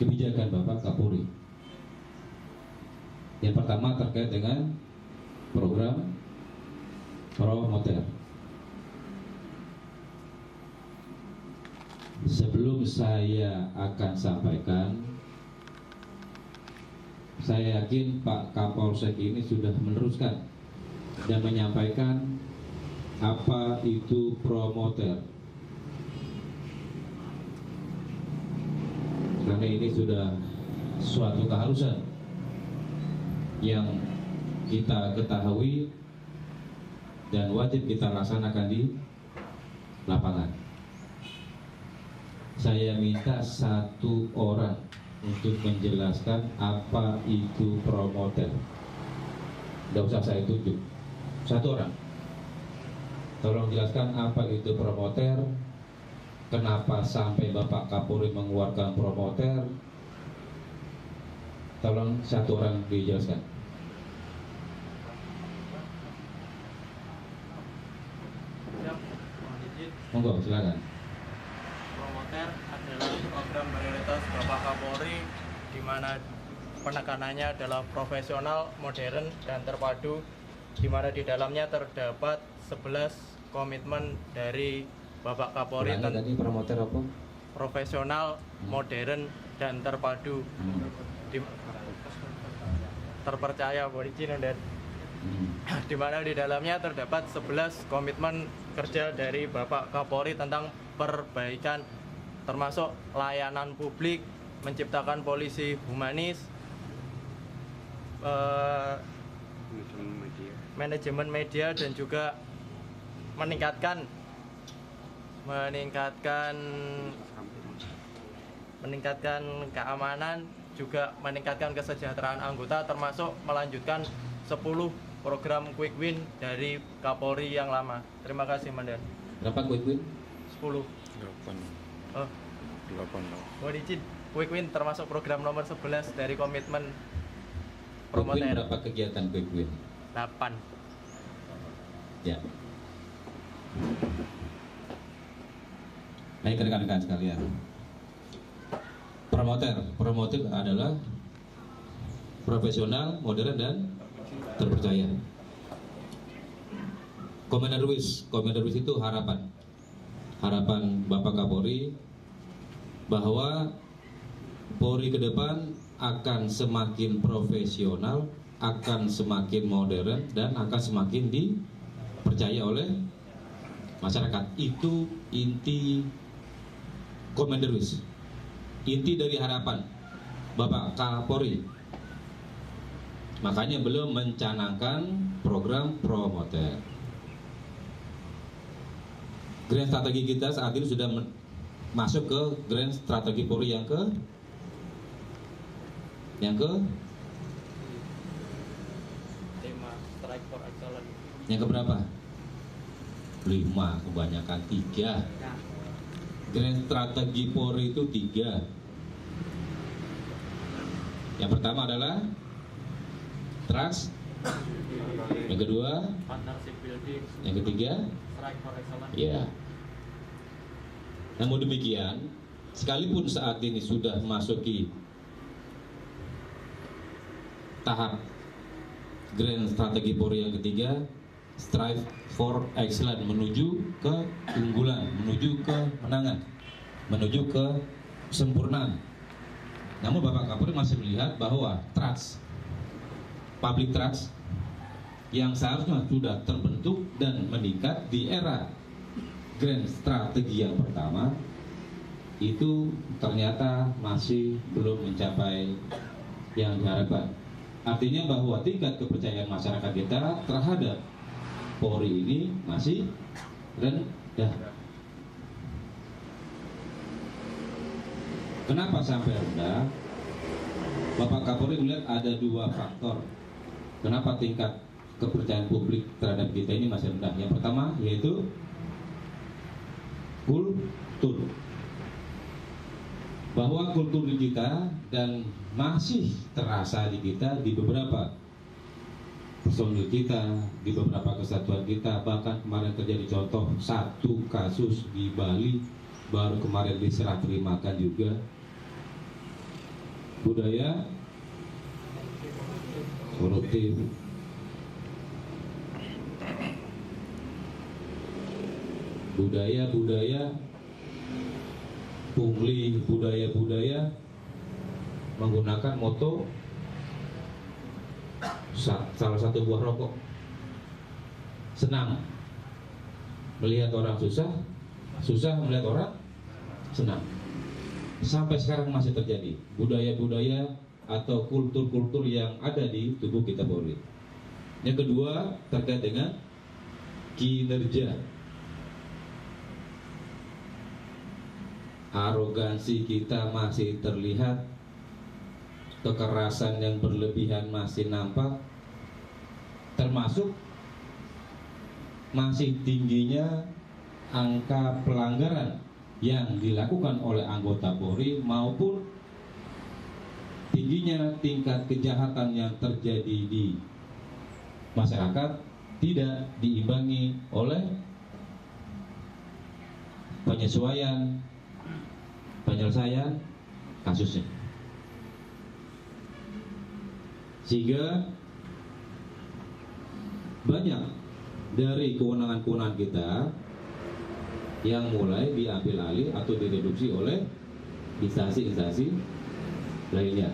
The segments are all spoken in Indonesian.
kebijakan Bapak Kapolri. Yang pertama terkait dengan program promoter. Sebelum saya akan sampaikan, saya yakin Pak Kapolsek ini sudah meneruskan dan menyampaikan apa itu promoter. Karena ini sudah suatu keharusan yang kita ketahui dan wajib kita laksanakan di lapangan. Saya minta satu orang untuk menjelaskan apa itu promoter. Tidak usah saya tunjuk. Satu orang. Tolong jelaskan apa itu promoter. Kenapa sampai Bapak Kapolri mengeluarkan promoter? Tolong satu orang dijelaskan. Monggo, silakan. Promoter adalah program prioritas Bapak Kapolri, di mana penekanannya adalah profesional, modern, dan terpadu, di mana di dalamnya terdapat 11 komitmen dari Bapak Kapolri tadi promoter apa? Profesional, modern, dan terpadu, terpercaya, berizin, dan di mana di dalamnya terdapat 11 komitmen kerja dari Bapak Kapolri tentang perbaikan, termasuk layanan publik, menciptakan polisi humanis, manajemen media, dan juga meningkatkan keamanan, juga meningkatkan kesejahteraan anggota, termasuk melanjutkan 10 program quick win dari Kapolri yang lama. Terima kasih, Mandan. Berapa quick win? 10. 8. Mohon izin, quick win termasuk program nomor 11 dari komitmen Quick win promoter. berapa kegiatan quick win? 8. Ya. Baik rekan-rekan sekalian. Promoter adalah profesional, modern, dan terpercaya. Commander Ruiz itu harapan Bapak Kapolri bahwa Polri ke depan akan semakin profesional, akan semakin modern, dan akan semakin dipercaya oleh masyarakat. Itu inti Commander Ruiz, inti dari harapan Bapak Kapolri. Makanya belum mencanangkan program promoter. Grand strategi kita saat ini sudah masuk ke grand strategi Polri yang ke Tema Strike for Excellence. yang ke berapa? 5, kebanyakan 3. Grand strategi Polri itu 3. Yang pertama adalah trust, yang kedua, Partnership building, yang ketiga, Strike for Excellence. ya. Namun demikian, sekalipun saat ini sudah memasuki tahap grand strategi Polri yang ketiga, strive for excellence, menuju ke keunggulan, menuju ke kemenangan, menuju ke kesempurnaan. Namun Bapak Kapolri masih melihat bahwa trust, public trust yang seharusnya sudah terbentuk dan meningkat di era grand strategi yang pertama itu ternyata masih belum mencapai yang diharapkan. Artinya bahwa tingkat kepercayaan masyarakat kita terhadap Polri ini masih rendah. Kenapa sampai rendah? Bapak Kapolri melihat ada 2 faktor kenapa tingkat kepercayaan publik terhadap kita ini masih rendah. Yang pertama yaitu kultur, bahwa kultur di kita dan masih terasa di kita, di beberapa personil kita, di beberapa kesatuan kita. Bahkan kemarin terjadi contoh satu kasus di Bali, baru kemarin diserah terimakan juga. budaya koruptif, budaya-budaya pungli, budaya-budaya menggunakan moto salah satu buah rokok, senang melihat orang susah, susah melihat orang senang. Sampai sekarang masih terjadi budaya-budaya atau kultur-kultur yang ada di tubuh kita Polri. Yang kedua terkait dengan kinerja. Arogansi kita masih terlihat, kekerasan yang berlebihan masih nampak, termasuk masih tingginya angka pelanggaran yang dilakukan oleh anggota Polri maupun tingginya tingkat kejahatan yang terjadi di masyarakat tidak diimbangi oleh penyelesaian kasusnya. Sehingga banyak dari kewenangan-kewenangan kita yang mulai diambil alih atau direduksi oleh instansi-instansi lainnya.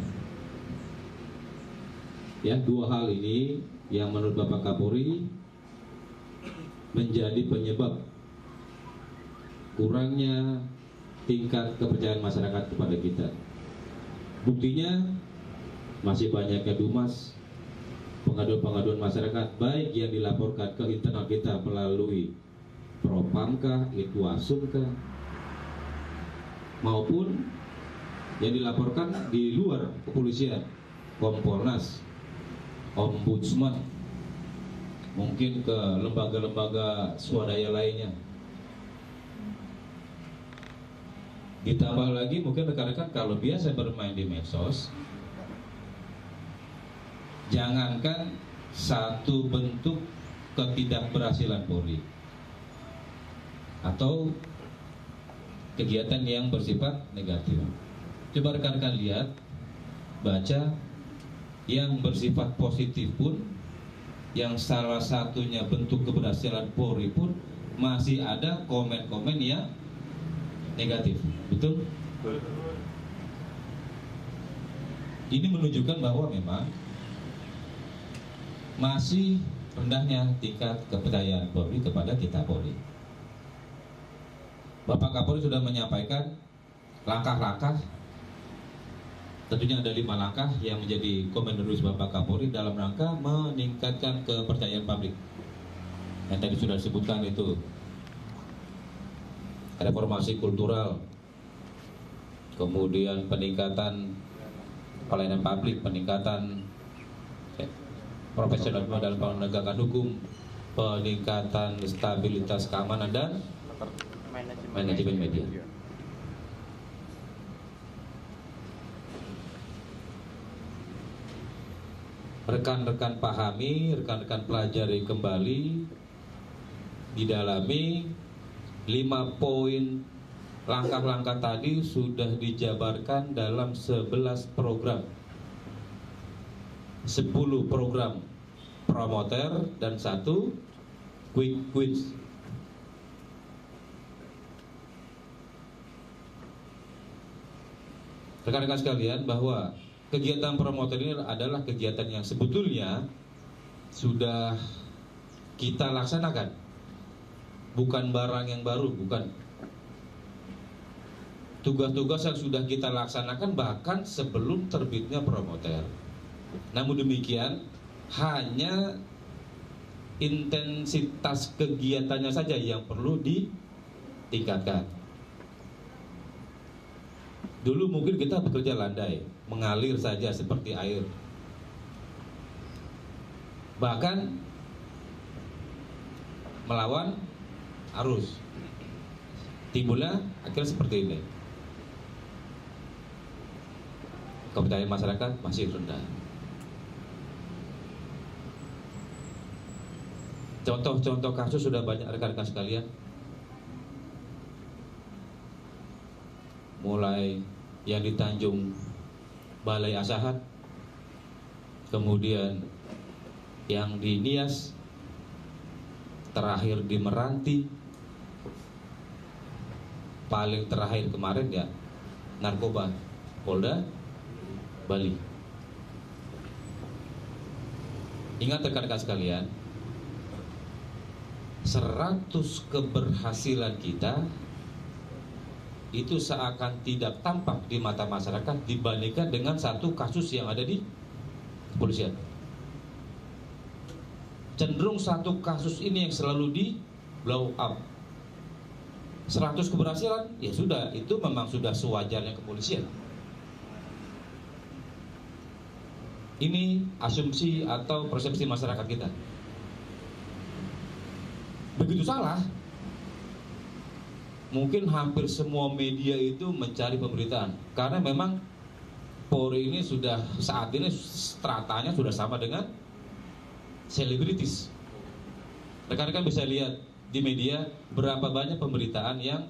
Ya, dua hal ini yang menurut Bapak Kapolri menjadi penyebab kurangnya tingkat kepercayaan masyarakat kepada kita. Buktinya masih banyaknya dumas, pengaduan-pengaduan masyarakat baik yang dilaporkan ke internal kita melalui Propamkah, Itwasumkah, maupun yang dilaporkan di luar kepolisian, Kompolnas, Ombudsman, mungkin ke lembaga-lembaga swadaya lainnya. Ditambah lagi mungkin rekan-rekan kalau biasa bermain di medsos, jangankan satu bentuk ketidakberhasilan Polri atau kegiatan yang bersifat negatif. Coba rekan-rekan lihat, baca yang bersifat positif pun, yang salah satunya bentuk keberhasilan Polri pun masih ada komen-komen yang negatif. Betul? Ini menunjukkan bahwa memang masih rendahnya tingkat kepercayaan Polri kepada kita Polri. Bapak Kapolri sudah menyampaikan langkah-langkah, tentunya ada 5 langkah yang menjadi komendarius Bapak Kapolri dalam rangka meningkatkan kepercayaan publik. Yang tadi sudah disebutkan itu reformasi kultural, kemudian peningkatan pelayanan publik, peningkatan profesionalisme dalam penegakan hukum, peningkatan stabilitas keamanan dan manajemen media. Rekan-rekan pahami, rekan-rekan pelajari kembali, didalami 5 poin langkah-langkah tadi sudah dijabarkan dalam 11 program, 10 program promoter dan 1 quick wins. Rekan-rekan sekalian, bahwa kegiatan promoter ini adalah kegiatan yang sebetulnya sudah kita laksanakan, bukan barang yang baru, bukan. Tugas-tugas yang sudah kita laksanakan bahkan sebelum terbitnya promoter. Namun demikian, hanya intensitas kegiatannya saja yang perlu ditingkatkan. Dulu mungkin kita bekerja landai, mengalir saja seperti air. Bahkan melawan arus. Timbulnya akhirnya seperti ini. Kepercayaan masyarakat masih rendah. Contoh-contoh kasus sudah banyak rekan-rekan sekalian. Mulai yang di Tanjung Balai Asahan, kemudian yang di Nias, terakhir di Meranti, paling terakhir kemarin ya narkoba Polda Bali. Ingat rekan-rekan sekalian, 100 keberhasilan kita itu seakan tidak tampak di mata masyarakat dibandingkan dengan satu kasus yang ada di kepolisian. Cenderung satu kasus ini yang selalu di blow up. 100 keberhasilan, ya sudah, itu memang sudah sewajarnya kepolisian. Ini asumsi atau persepsi masyarakat kita. Begitu salah. Mungkin hampir semua media itu mencari pemberitaan, karena memang Polri ini sudah saat ini stratanya sudah sama dengan selebritis. Rekan-rekan bisa lihat di media berapa banyak pemberitaan yang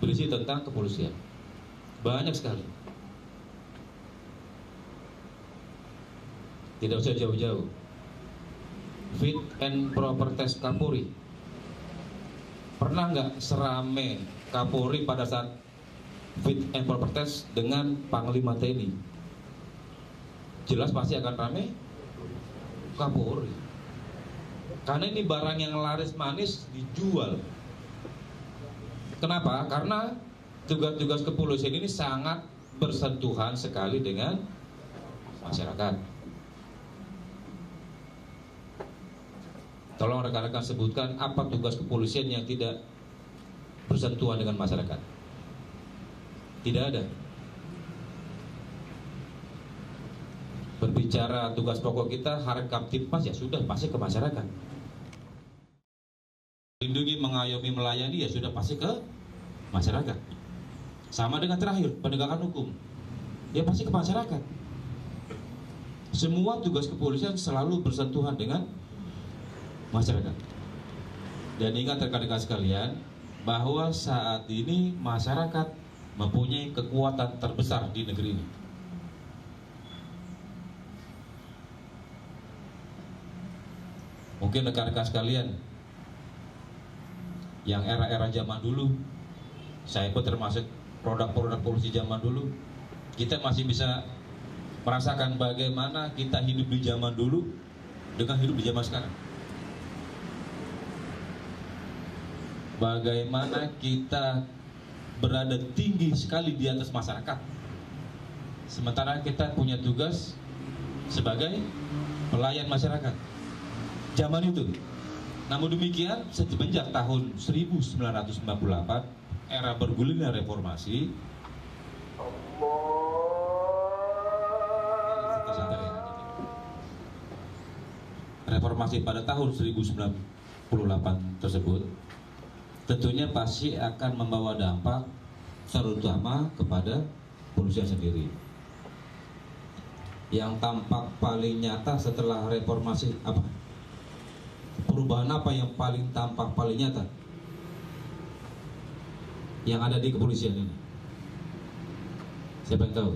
berisi tentang kepolisian. Banyak sekali. Tidak usah jauh-jauh. Fit and proper test Kapolri. Pernah nggak serame Kapolri pada saat fit and proper test dengan Panglima TNI? Jelas pasti akan rame Kapolri. Karena ini barang yang laris manis dijual. Kenapa? Karena tugas-tugas kepolisian ini sangat bersentuhan sekali dengan masyarakat. Tolong rekan-rekan sebutkan apa tugas kepolisian yang tidak bersentuhan dengan masyarakat. Tidak ada. Berbicara tugas pokok kita, Harkam Tipmas ya sudah pasti ke masyarakat. Lindungi, mengayomi, melayani ya sudah pasti ke masyarakat. Sama dengan terakhir, penegakan hukum, ya pasti ke masyarakat. Semua tugas kepolisian selalu bersentuhan dengan masyarakat. Dan ingat rekan-rekan sekalian, bahwa saat ini masyarakat mempunyai kekuatan terbesar di negeri ini. Mungkin rekan-rekan sekalian yang era-era zaman dulu, saya pun termasuk produk-produk polisi zaman dulu, kita masih bisa merasakan bagaimana kita hidup di zaman dulu dengan hidup di zaman sekarang. Bagaimana kita berada tinggi sekali di atas masyarakat, sementara kita punya tugas sebagai pelayan masyarakat zaman itu. Namun demikian, semenjak tahun 1998 era bergulirnya reformasi, reformasi pada tahun 1998 tersebut tentunya pasti akan membawa dampak terutama kepada kepolisian sendiri. Yang tampak paling nyata setelah reformasi apa? Perubahan apa yang paling tampak paling nyata yang ada di kepolisian ini? Siapa yang tahu?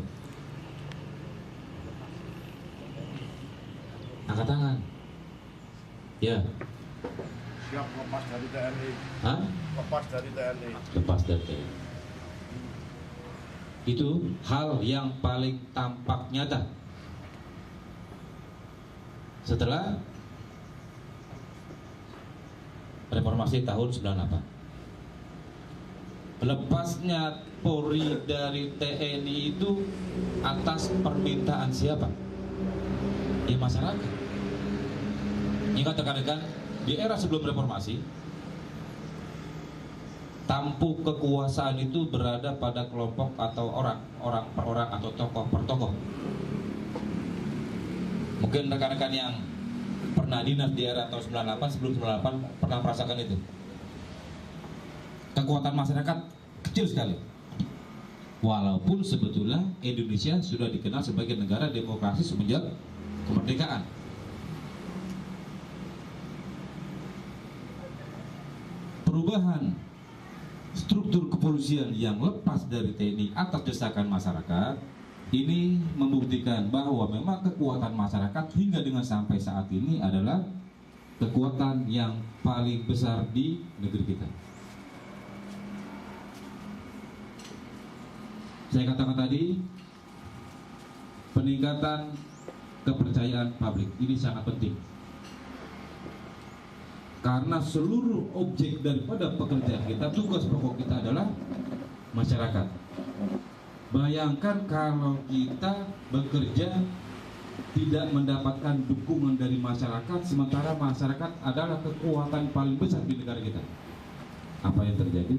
Angkat tangan. Ya. Siap lepas dari TNI. Hah? Lepas dari TNI. Lepas dari TNI. Itu hal yang paling tampak nyata setelah reformasi tahun 98. Lepasnya Polri dari TNI itu atas permintaan siapa? Ya masyarakat. Ingat rekan-rekan, di era sebelum reformasi, tampuk kekuasaan itu berada pada kelompok atau orang per orang atau tokoh per tokoh. Mungkin rekan-rekan yang pernah dinas di era tahun 98, sebelum 98 pernah merasakan itu. Kekuatan masyarakat kecil sekali. Walaupun sebetulnya Indonesia sudah dikenal sebagai negara demokrasi semenjak kemerdekaan. Perubahan struktur kepolisian yang lepas dari TNI atas desakan masyarakat, ini membuktikan bahwa memang kekuatan masyarakat hingga dengan sampai saat ini adalah kekuatan yang paling besar di negeri kita. Saya katakan tadi, peningkatan kepercayaan publik ini sangat penting. Karena seluruh objek daripada pekerjaan kita, tugas pokok kita adalah masyarakat. Bayangkan kalau kita bekerja tidak mendapatkan dukungan dari masyarakat, sementara masyarakat adalah kekuatan paling besar di negara kita. Apa yang terjadi?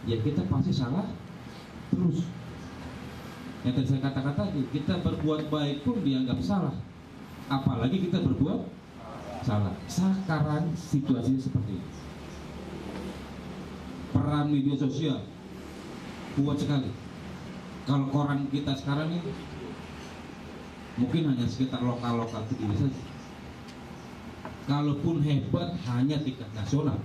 Ya kita pasti salah terus. Yang tadi saya katakan tadi, kita berbuat baik pun dianggap salah, apalagi kita berbuat salah. Sekarang situasinya seperti ini. Peran media sosial kuat sekali. Kalau koran kita sekarang ini mungkin hanya sekitar lokal-lokal kecil saja. Kalaupun hebat hanya tingkat nasional.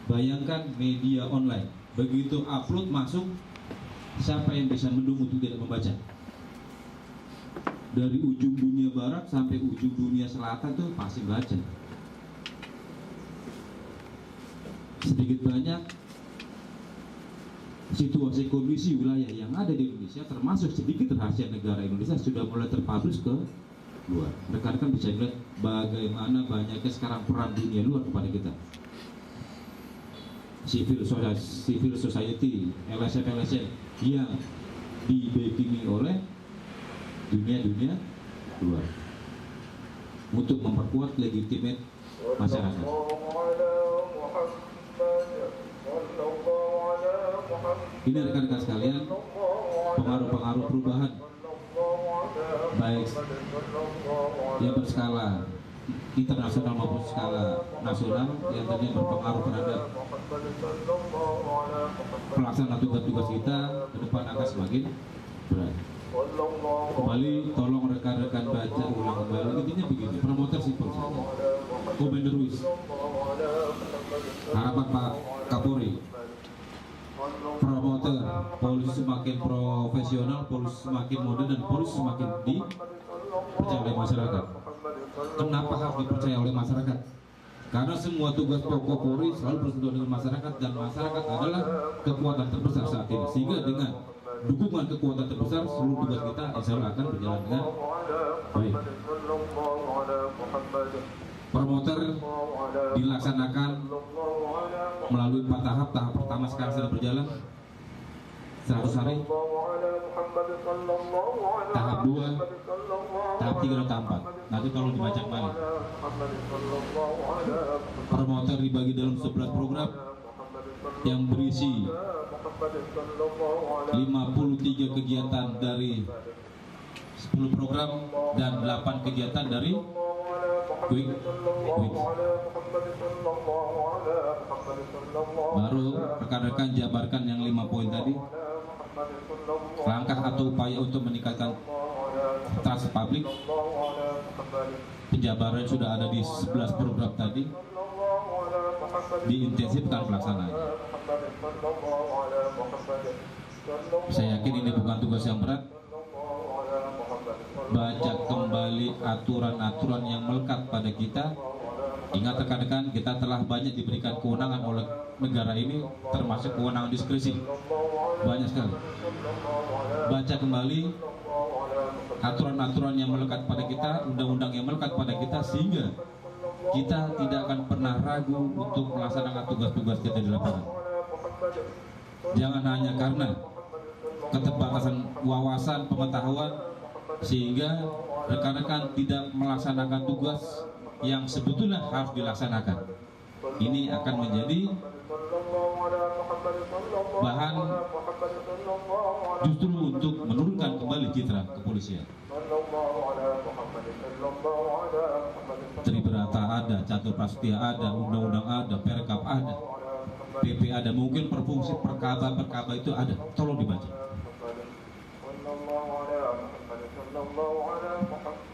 Bayangkan media online, begitu upload masuk, siapa yang bisa mendung untuk tidak membaca? Dari ujung dunia barat sampai ujung dunia selatan tuh pasti baca. Sedikit banyak situasi kondisi wilayah yang ada di Indonesia, termasuk sedikit rahasia negara Indonesia, sudah mulai terpublish ke luar. Rekan-rekan bisa melihat bagaimana banyaknya sekarang peran dunia luar kepada kita. Civil society, LSM yang dibackingi oleh dunia luar untuk memperkuat legitimate masyarakat. Ini rekan-rekan sekalian, pengaruh-pengaruh perubahan baik yang berskala internasional maupun skala nasional yang tadinya berpengaruh terhadap pelaksanaan tugas-tugas kita ke depan akan semakin berat. Kembali tolong rekan-rekan baca ulang kembali, intinya begini, promoter simpel saja. Komender Ruiz, harapan Pak Kapolri, promoter, polisi semakin profesional, polisi semakin modern, dan polisi semakin dipercaya oleh masyarakat. Kenapa harus dipercaya oleh masyarakat? Karena semua tugas pokok Polri selalu bersentuhan dengan masyarakat, dan masyarakat adalah kekuatan terbesar saat ini. Sehingga dengan dukungan kekuatan terbesar, seluruh tugas kita insya Allah akan berjalan dengan baik. Promoter dilaksanakan melalui 4 tahap. Tahap pertama sekarang sedang berjalan 100 hari. Tahap 2, tahap 3 dan tahap 4. Nanti kalau dibaca kembali. Promoter dibagi dalam 11 program yang berisi 53 kegiatan dari 10 program dan 8 kegiatan dari quick. Baru rekan-rekan jabarkan yang 5 poin tadi. Langkah atau upaya untuk meningkatkan trust publik. Penjabaran sudah ada di 11 program tadi. Diintensifkan pelaksanaannya. Saya yakin ini bukan tugas yang berat. Baca kembali aturan-aturan yang melekat pada kita. Ingat rekan-rekan, kita telah banyak diberikan kewenangan oleh negara ini, termasuk kewenangan diskresi. Banyak sekali. Baca kembali aturan-aturan yang melekat pada kita, undang-undang yang melekat pada kita, sehingga kita tidak akan pernah ragu untuk melaksanakan tugas-tugas kita di lapangan. Jangan hanya karena keterbatasan wawasan, pengetahuan, sehingga rekan-rekan tidak melaksanakan tugas yang sebetulnya harus dilaksanakan. Ini akan menjadi bahan justru untuk menurunkan kembali citra kepolisian. Tribrata ada, Catur Prasetya ada, undang-undang ada, Perkap ada, PP ada, mungkin perfungsi perkaba itu ada. Tolong dibaca.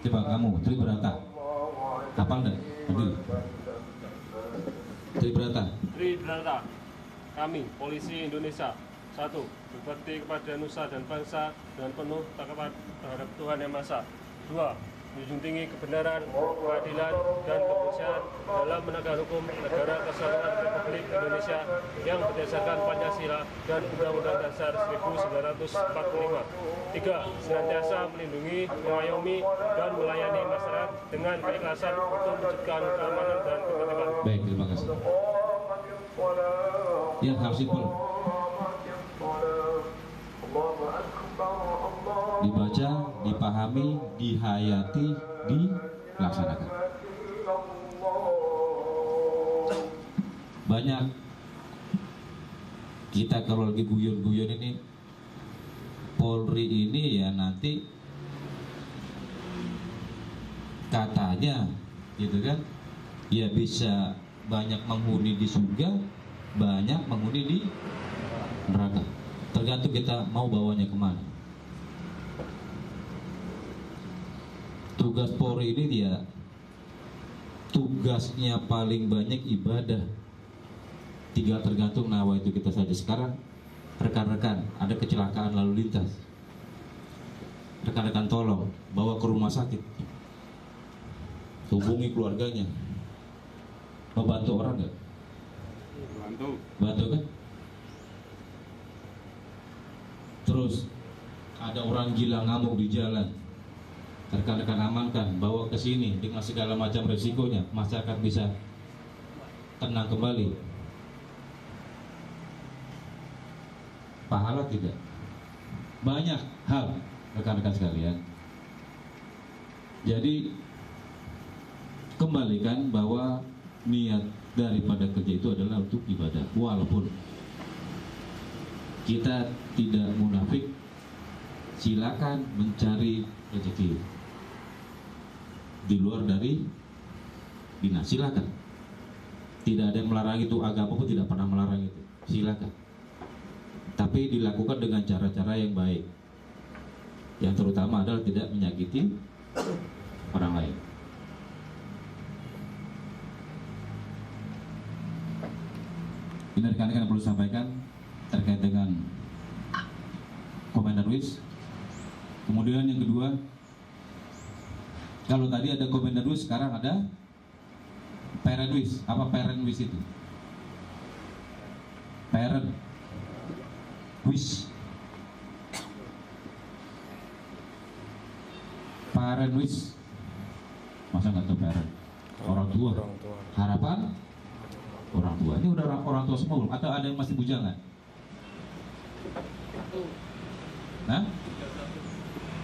Coba kamu Tribrata hafal dan ambil. Tribrata. Tribrata. Kami, Polisi Indonesia. 1. Berbakti kepada nusa dan bangsa dengan penuh taat terhadap Tuhan Yang Maha Esa. 2. Menjunjung tinggi kebenaran, keadilan, dan kemanusiaan dalam menegakkan hukum negara Kesatuan Republik Indonesia yang berdasarkan Pancasila dan Undang-Undang Dasar 1945. 3. Senantiasa melindungi, mengayomi, dan melayani masyarakat dengan keikhlasan untuk menciptakan keamanan dan ketertiban. Baik, terima kasih. Ya, hal simpel. Dibaca, dipahami, dihayati, dilaksanakan. Banyak kita kalau lagi guyon-guyon ini, Polri ini ya nanti katanya gitu kan, ya bisa banyak menghuni di surga, banyak menghuni di neraka. Tergantung kita mau bawanya kemana. Tugas Polri ini dia tugasnya paling banyak ibadah. Tinggal tergantung nawa itu kita saja. Sekarang rekan-rekan ada kecelakaan lalu lintas, rekan-rekan tolong bawa ke rumah sakit, hubungi keluarganya, membantu orang nggak? Bantu kan? Terus ada orang gila ngamuk di jalan, rekan-rekan amankan, bawa ke sini dengan segala macam resikonya, masyarakat bisa tenang kembali. Pahala tidak? Banyak hal, rekan-rekan sekalian. Jadi kembalikan bahwa niat daripada kerja itu adalah untuk ibadah, walaupun kita tidak munafik. Silakan mencari rezeki di luar dari dinas, silakan. Tidak ada yang melarang itu, agama pun tidak pernah melarang itu, silakan. Tapi dilakukan dengan cara-cara yang baik, yang terutama adalah tidak menyakiti orang lain. Ini rekan-rekan yang perlu sampaikan terkait dengan Komandan Wis. Kemudian yang kedua, kalau tadi ada Komandan Wis, sekarang ada Parent Wis. Apa Parent Wis itu? Parent Wis. Parent Wis. Masa nggak tahu parent? Orang tua. Harapan orang tua. Ini udah orang tua semua belum? Atau ada yang masih bujangan? Nah,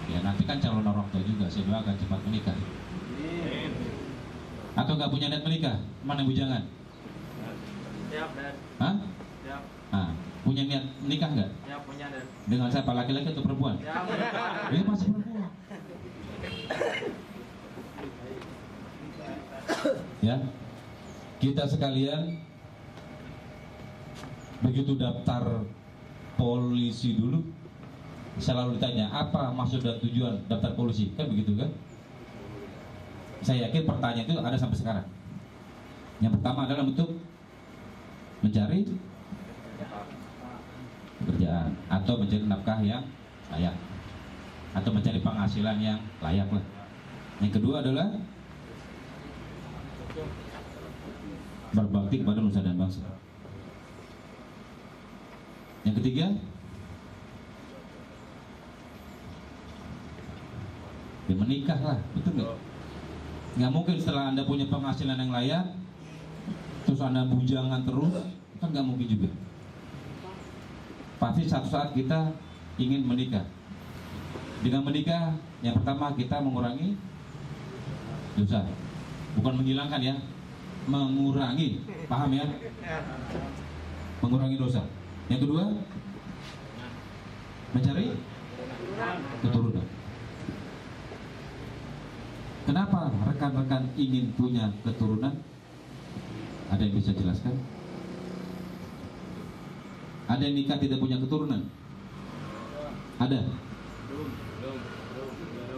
ya nanti kan calon orang tua juga, saya doakan cepat menikah. Atau nggak punya niat menikah, mana yang bujangan? Siap, Dan. Hah? Siap. Nah, punya niat menikah nggak? Ya, punya, Dan. Dengan siapa, laki-laki atau perempuan? Ya, Ini masih perempuan. Ya, kita sekalian begitu daftar polisi dulu selalu ditanya apa maksud dan tujuan daftar polisi, kan begitu kan? Saya yakin pertanyaan itu ada sampai sekarang. Yang pertama adalah untuk mencari pekerjaan atau mencari nafkah yang layak atau mencari penghasilan yang layak lah. Yang kedua adalah berbakti kepada nusa dan bangsa. Yang ketiga, ya menikah lah, betul nggak? Nggak mungkin setelah Anda punya penghasilan yang layak terus Anda bujangan terus, kan nggak mungkin juga. Pasti satu saat kita ingin menikah. Dengan menikah, yang pertama kita mengurangi dosa, bukan menghilangkan ya, mengurangi, paham ya? Mengurangi dosa. Yang kedua, mencari keturunan. Kenapa rekan-rekan ingin punya keturunan? Ada yang bisa jelaskan? Ada yang nikah tidak punya keturunan? Ada?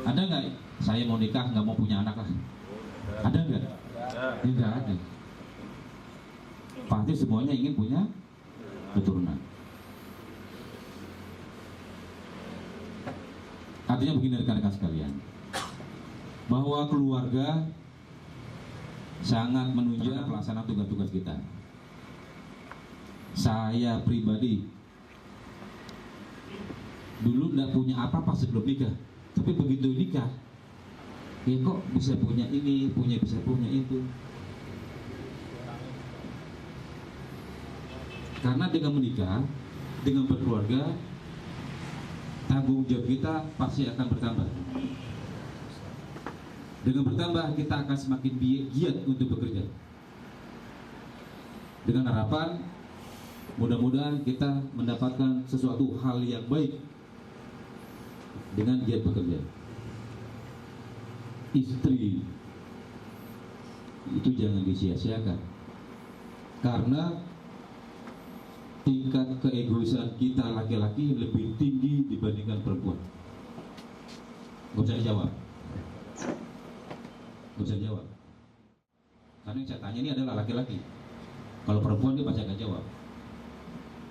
Ada nggak? Saya mau nikah, nggak mau punya anak lah. Ada nggak? Tidak ada. pasti semuanya ingin punya keturunan. Artinya begini rekan-rekan sekalian, bahwa keluarga sangat menunjang pelaksanaan tugas-tugas kita. Saya pribadi dulu tidak punya apa-apa sebelum nikah, tapi begitu nikah, ya kok bisa punya ini, bisa punya itu. Karena dengan menikah, dengan berkeluarga, tanggung jawab kita pasti akan bertambah. Dengan bertambah, kita akan semakin giat untuk bekerja. Dengan harapan, mudah-mudahan kita mendapatkan sesuatu hal yang baik dengan giat bekerja. Istri itu jangan disia-siakan, karena tingkat keegoisan kita laki-laki lebih tinggi dibandingkan perempuan. Gak usah dijawab. Gak usah jawab. Karena yang saya tanya ini adalah laki-laki. Kalau perempuan dia pasti akan jawab.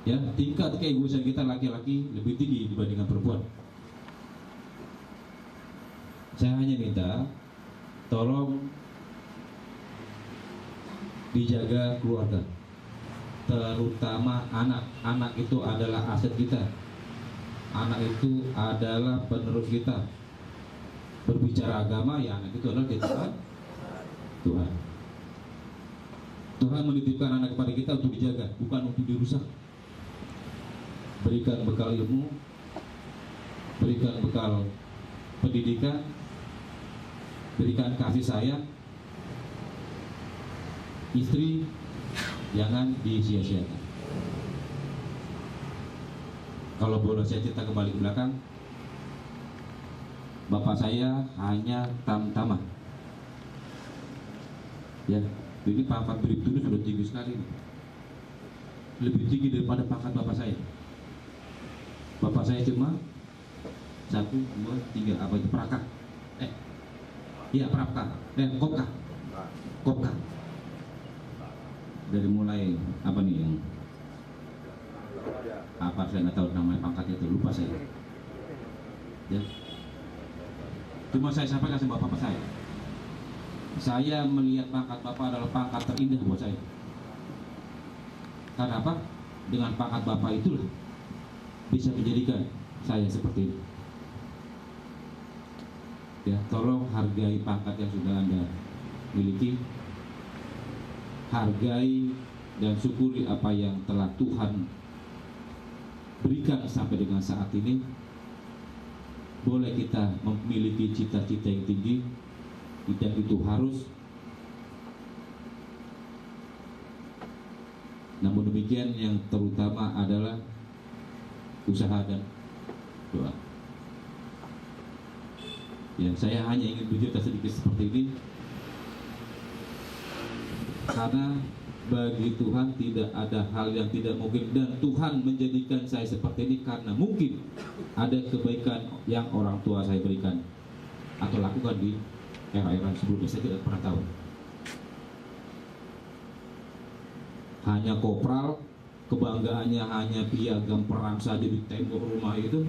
Ya, tingkat keegoisan kita laki-laki lebih tinggi dibandingkan perempuan. Saya hanya minta tolong dijaga keluarga, terutama anak. Anak itu adalah aset kita. Anak itu adalah penerus kita. Berbicara agama, ya anak itu adalah titipan Tuhan. Tuhan menitipkan anak kepada kita untuk dijaga, bukan untuk dirusak. Berikan bekal ilmu, berikan bekal pendidikan, berikan kasih sayang. Istri jangan disia-siakan. Kalau boleh saya cerita kembali ke belakang, bapak saya hanya tamtama. Ya, ini pangkat bribtu itu sudah tinggi sekali, lebih tinggi daripada pangkat bapak saya. Bapak saya cuma 1, 2, 3 apa itu prakak? Iya prakak. Kopka. Dari mulai apa nih yang apa saya nggak tahu namanya pangkatnya itu, lupa saya. Ya. Cuma saya sampaikan sama bapak saya. Saya melihat pangkat bapak adalah pangkat terindah buat saya. Karena apa? Dengan pangkat bapak itulah bisa menjadikan saya seperti ini. Ya, tolong hargai pangkat yang sudah Anda miliki. Hargai dan syukuri apa yang telah Tuhan berikan sampai dengan saat ini. Boleh kita memiliki cita-cita yang tinggi, tidak itu harus. Namun demikian yang terutama adalah usaha dan doa. Ya, saya hanya ingin bercerita sedikit seperti ini, karena bagi Tuhan tidak ada hal yang tidak mungkin, dan Tuhan menjadikan saya seperti ini karena mungkin ada kebaikan yang orang tua saya berikan atau lakukan di era-era sebelumnya. Saya tidak pernah tahu. Hanya kopral, kebanggaannya hanya piagam perang saja di tembok rumah itu.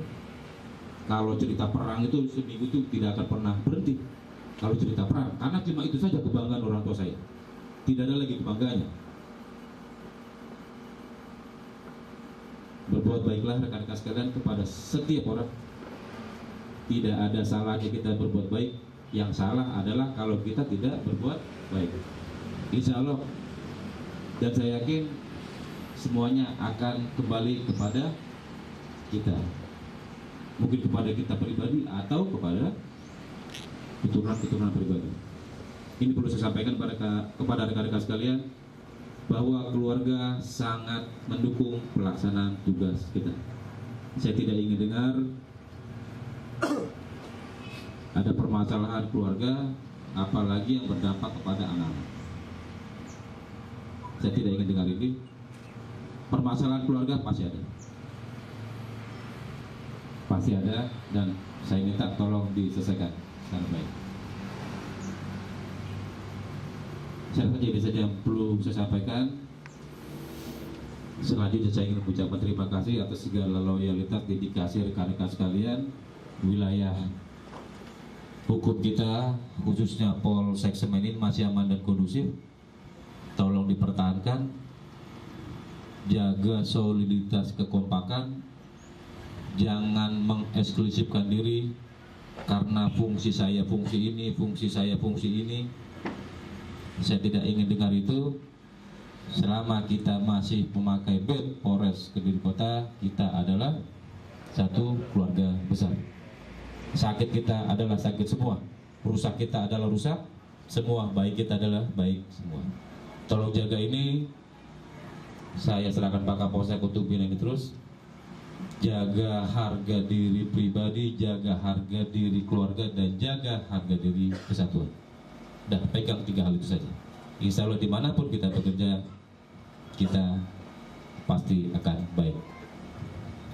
Kalau cerita perang itu seminggu itu tidak akan pernah berhenti. Kalau cerita perang, karena cuma itu saja kebanggaan orang tua saya. Tidak ada lagi kebanggaannya. Berbuat baiklah rekan-rekan sekalian kepada setiap orang. Tidak ada salahnya kita berbuat baik. Yang salah adalah kalau kita tidak berbuat baik. Insya Allah, dan saya yakin semuanya akan kembali kepada kita. Mungkin kepada kita pribadi atau kepada keturunan-keturunan pribadi. Ini perlu saya sampaikan kepada rekan-rekan sekalian, bahwa keluarga sangat mendukung pelaksanaan tugas kita. Saya tidak ingin dengar ada permasalahan keluarga, apalagi yang berdampak kepada anak-anak. Saya tidak ingin dengar ini. Permasalahan keluarga pasti ada. Pasti ada, dan saya minta tolong diselesaikan secara baik. Saya rasa jadi saja yang perlu saya sampaikan. Selanjutnya saya ingin mengucapkan terima kasih atas segala loyalitas, dedikasi rekan-rekan sekalian. Wilayah hukum kita, khususnya Polsek Semenin, masih aman dan kondusif. Tolong dipertahankan, jaga soliditas kekompakan, jangan mengeksklusifkan diri karena fungsi saya fungsi ini, fungsi saya fungsi ini. Saya tidak ingin dengar itu. Selama kita masih memakai bed Polres Kediri Kota, kita adalah satu keluarga besar. Sakit kita adalah sakit semua, rusak kita adalah rusak semua, baik kita adalah baik semua. Tolong jaga ini. Saya serahkan Pak Kapolsek untuk bina ini terus. Jaga harga diri pribadi, jaga harga diri keluarga, dan jaga harga diri kesatuan. Dah, pegang 3 hal itu saja. Insya Allah dimanapun kita bekerja, kita pasti akan baik.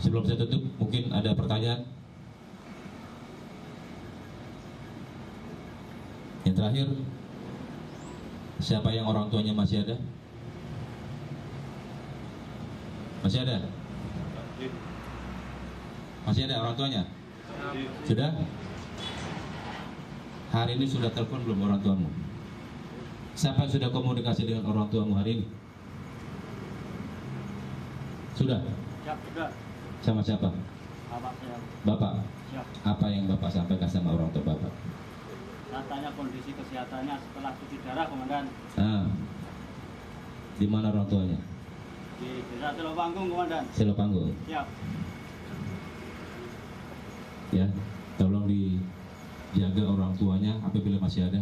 Sebelum saya tutup, mungkin ada pertanyaan. Yang terakhir, siapa yang orang tuanya masih ada? Masih ada? Masih ada orang tuanya? Sudah? Hari ini sudah telepon belum orang tuamu? Siapa yang sudah komunikasi dengan orang tuamu hari ini? Sudah? Siap, sudah. Sama siapa? Bapak saya. Bapak? Siap. Apa yang Bapak sampaikan sama orang tua Bapak? Saya tanya kondisi kesehatannya setelah cuci darah, Komandan. Ah, di mana orang tuanya? Di Desa Selopanggung, Komandan. Selopanggung. Siap. Ya, tolong dijaga orang tuanya apabila masih ada.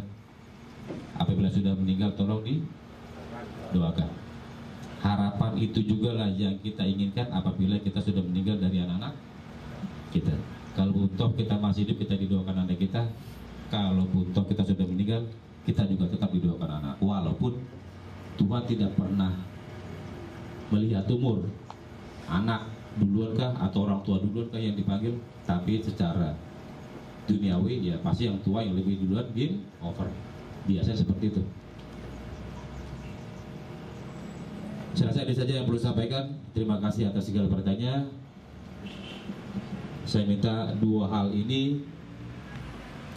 Apabila sudah meninggal, tolong didoakan. Harapan itu juga lah yang kita inginkan apabila kita sudah meninggal dari anak-anak kita. Kalau toh kita masih hidup, kita didoakan anak kita. Kalau toh kita sudah meninggal, kita juga tetap didoakan anak. Walaupun Tuhan tidak pernah melihat umur anak duluankah atau orang tua duluankah yang dipanggil, tapi secara duniawi ya pasti yang tua yang lebih duluan game over. Biasanya seperti itu. Saya rasa ini saja yang perlu sampaikan. Terima kasih atas segala pertanyaan. Saya minta 2 hal ini,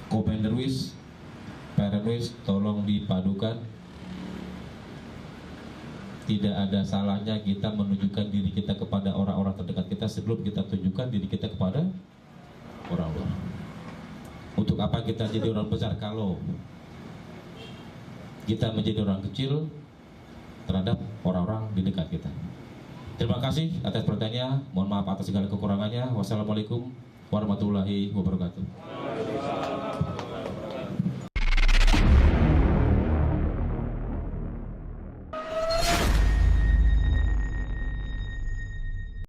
Komenderwis, Perenwis, tolong dipadukan. Tidak ada salahnya kita menunjukkan diri kita kepada orang-orang terdekat kita sebelum kita tunjukkan diri kita kepada orang luar. Untuk apa kita jadi orang besar kalau kita menjadi orang kecil terhadap orang-orang di dekat kita. Terima kasih atas pertanyaan. Mohon maaf atas segala kekurangannya. Wassalamualaikum warahmatullahi wabarakatuh.